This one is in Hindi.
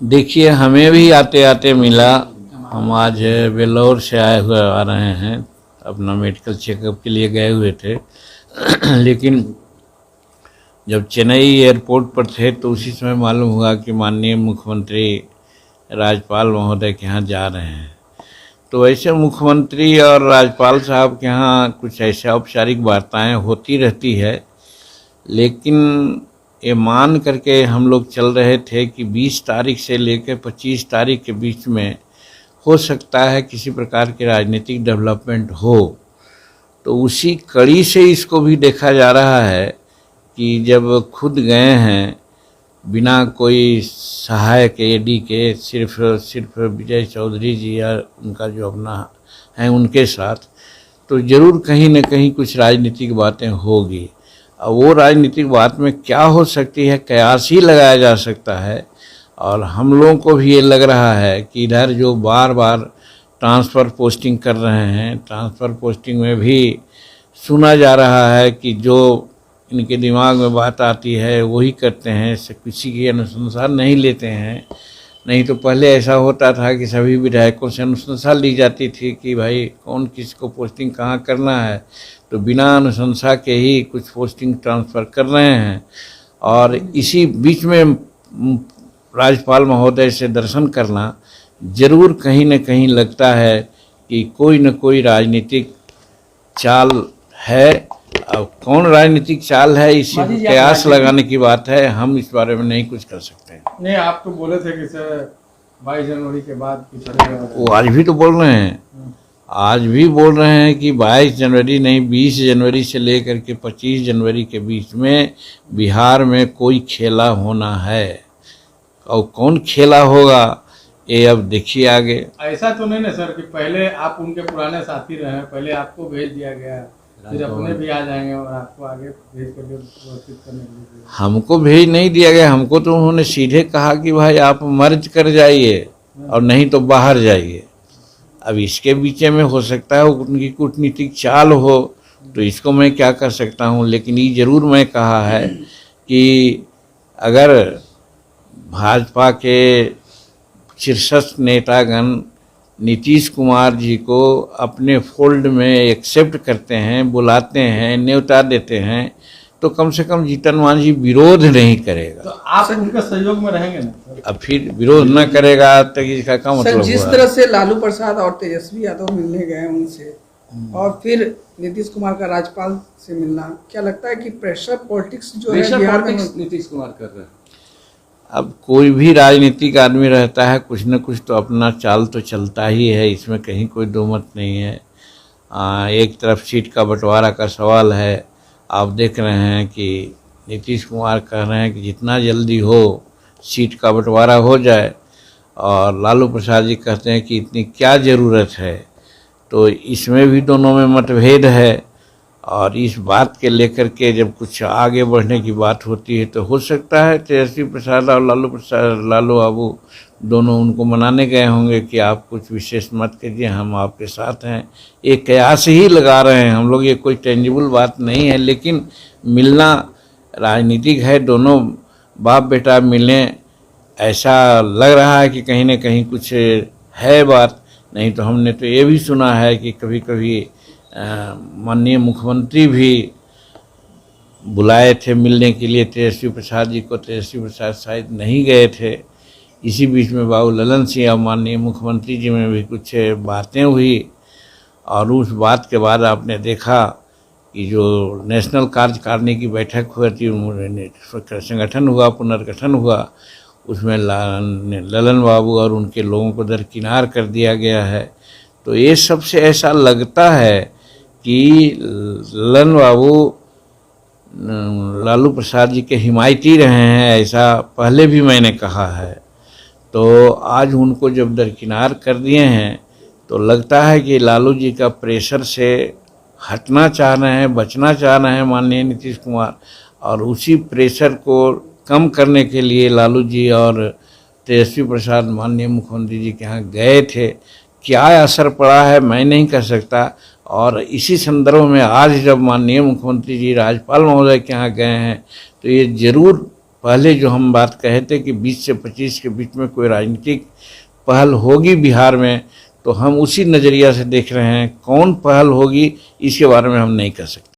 देखिए, हमें भी आते आते मिला। हम आज वेल्लोर से आए हुए आ रहे हैं, अपना मेडिकल चेकअप के लिए गए हुए थे। लेकिन जब चेन्नई एयरपोर्ट पर थे तो उसी समय मालूम हुआ कि माननीय मुख्यमंत्री राज्यपाल महोदय के यहाँ जा रहे हैं। तो ऐसे मुख्यमंत्री और राज्यपाल साहब के यहाँ कुछ ऐसे औपचारिक वार्ताएं होती रहती है, लेकिन ये मान करके हम लोग चल रहे थे कि 20 तारीख से लेकर 25 तारीख के बीच में हो सकता है किसी प्रकार के राजनीतिक डेवलपमेंट हो। तो उसी कड़ी से इसको भी देखा जा रहा है कि जब खुद गए हैं बिना कोई सहायक एडी के, सिर्फ विजय चौधरी जी या उनका जो अपना है उनके साथ, तो ज़रूर कहीं न कहीं कुछ राजनीतिक बातें होगी। अब वो राजनीतिक बात में क्या हो सकती है, कयास ही लगाया जा सकता है। और हम लोगों को भी ये लग रहा है कि इधर जो बार बार ट्रांसफ़र पोस्टिंग कर रहे हैं, ट्रांसफ़र पोस्टिंग में भी सुना जा रहा है कि जो इनके दिमाग में बात आती है वही करते हैं, किसी की अनुशंसा नहीं लेते हैं। नहीं तो पहले ऐसा होता था कि सभी विधायकों से अनुशंसा ली जाती थी कि भाई कौन किसको पोस्टिंग कहाँ करना है, तो बिना अनुशंसा के ही कुछ पोस्टिंग ट्रांसफ़र कर रहे हैं। और इसी बीच में राज्यपाल महोदय से दर्शन करना ज़रूर कहीं न कहीं लगता है कि कोई न कोई राजनीतिक चाल है। अब कौन राजनीतिक चाल है, इसी कयास लगाने की बात है। हम इस बारे में नहीं कुछ कर सकते। नहीं, आप तो बोले थे कि सर 22 जनवरी के बाद की वो आज भी तो बोल रहे हैं, आज भी बोल रहे हैं कि 22 जनवरी नहीं, 20 जनवरी से लेकर के 25 जनवरी के बीच में बिहार में कोई खेला होना है। और कौन खेला होगा ये अब देखिए आगे। ऐसा तो नहीं ना सर कि पहले आप उनके पुराने साथी रहे, पहले आपको भेज दिया गया, फिर अपने भी आ जाएंगे और आपको आगे भेज करके व्यवस्थित करने के लिए? हमको भेज नहीं दिया गया, हमको तो उन्होंने सीधे कहा कि भाई आप मर्ज कर जाइए और नहीं तो बाहर जाइए। अब इसके बीच में हो सकता है उनकी कूटनीतिक चाल हो, तो इसको मैं क्या कर सकता हूँ। लेकिन ये ज़रूर मैं कहा है कि अगर भाजपा के शीर्षस्थ नेतागण नीतीश कुमार जी को अपने फोल्ड में एक्सेप्ट करते हैं, बुलाते हैं, न्योता देते हैं, तो कम से कम जीतन मांझी विरोध नहीं करेगा। तो आप उनके सहयोग में रहेंगे ना? अब फिर विरोध न करेगा तो इसका क्या मतलब? जिस तरह से लालू प्रसाद और तेजस्वी यादव मिलने गए उनसे और फिर नीतीश कुमार का राज्यपाल से मिलना, क्या लगता है कि प्रेशर पॉलिटिक्स जो है बिहार में नीतीश कुमार कर रहे हैं? अब कोई भी राजनीतिक आदमी रहता है, कुछ न कुछ तो अपना चाल तो चलता ही है, इसमें कहीं कोई दो मत नहीं है। एक तरफ सीट का बंटवारा का सवाल है। आप देख रहे हैं कि नीतीश कुमार कह रहे हैं कि जितना जल्दी हो सीट का बंटवारा हो जाए, और लालू प्रसाद जी कहते हैं कि इतनी क्या ज़रूरत है। तो इसमें भी दोनों में मतभेद है। और इस बात के लेकर के जब कुछ आगे बढ़ने की बात होती है तो हो सकता है तेजस्वी प्रसाद और लालू बाबू दोनों उनको मनाने गए होंगे कि आप कुछ विशेष मत कीजिए, हम आपके साथ हैं। एक कयास ही लगा रहे हैं हम लोग, ये कोई टेंजिबल बात नहीं है। लेकिन मिलना राजनीतिक है, दोनों बाप बेटा मिलें, ऐसा लग रहा है कि कहीं ना कहीं कुछ है बात। नहीं तो हमने तो ये भी सुना है कि कभी कभी माननीय मुख्यमंत्री भी बुलाए थे मिलने के लिए तेजस्वी प्रसाद जी को, तेजस्वी प्रसाद शायद नहीं गए थे। इसी बीच में बाबू ललन सिंह और माननीय मुख्यमंत्री जी में भी कुछ बातें हुई, और उस बात के बाद आपने देखा कि जो नेशनल कार्यकारिणी की बैठक हुई थी, संगठन हुआ, पुनर्गठन हुआ, उसमें ललन बाबू और उनके लोगों को दरकिनार कर दिया गया है। तो ये सबसे ऐसा लगता है कि ललन बाबू लालू प्रसाद जी के हिमायती रहे हैं, ऐसा पहले भी मैंने कहा है। तो आज उनको जब दरकिनार कर दिए हैं तो लगता है कि लालू जी का प्रेशर से हटना चाह रहे हैं, बचना चाह रहे हैं माननीय नीतीश कुमार, और उसी प्रेशर को कम करने के लिए लालू जी और तेजस्वी प्रसाद माननीय मुख्यमंत्री जी के यहाँ गए थे। क्या असर पड़ा है मैं नहीं कह सकता। और इसी संदर्भ में आज जब माननीय मुख्यमंत्री जी राज्यपाल महोदय के यहाँ गए हैं तो ये ज़रूर पहले जो हम बात कहे थे कि 20 से 25 के बीच में कोई राजनीतिक पहल होगी बिहार में, तो हम उसी नज़रिया से देख रहे हैं। कौन पहल होगी इसके बारे में हम नहीं कह सकते।